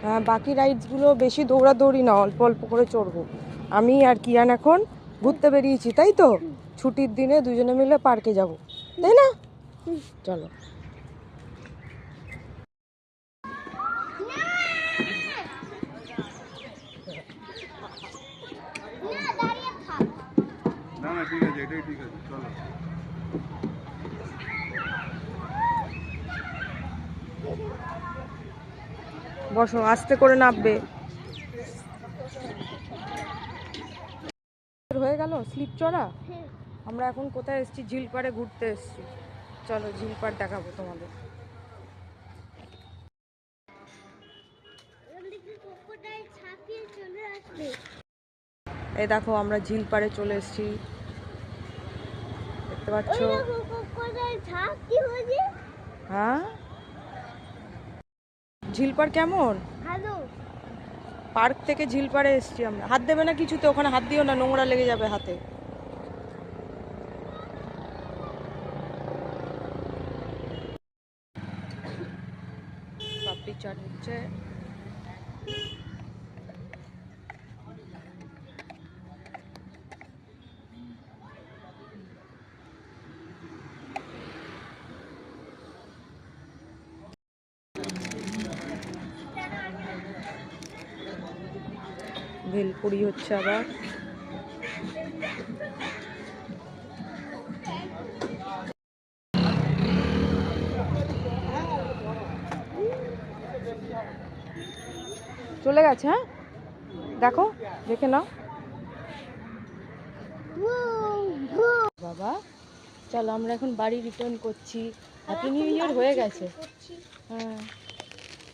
হ্যাঁ, বাকি রাইডসগুলো বেশি দৌড়াদৌড়ি না, অল্প অল্প করে চড়বো। আমি আর কিয়ান এখন ঘুরতে বেরিয়েছি, তাই তো? ছুটির দিনে দুজনে মিলে পার্কে যাব, তাই না? চলো। না না ঠিক আছে, এটাই ঠিক আছে, চলো। বসো, আস্তে করে নামবে। হয়ে গেল স্লিপ চড়া। আমরা এখন কোথায় এসেছি? ঝিলপাড়ে ঘুরতে এসেছি। চলো ঝিলপাড় দেখাবো তোমাদের। এই দেখো আমরা ঝিলপাড়ে চলে এসেছি, দেখতে পাচ্ছ? হ্যাঁ, ঝিলপাড় কেমন? পার্ক থেকে ঝিলপাড়ে এসেছি আমরা। হাত দেবে না কিছুতে, ওখানে হাত দিও না, নোংরা লেগে যাবে হাতে। পাপড়ি চাট হচ্ছে। ভেলপুরি হচ্ছে আবার। চলে গেছে। হ্যাঁ, দেখো, দেখে নাও বাবা। চলো আমরা এখন বাড়ি রিটার্ন করছি। হ্যাপি নিউ ইয়ার হয়ে গেছে। হ্যাঁ।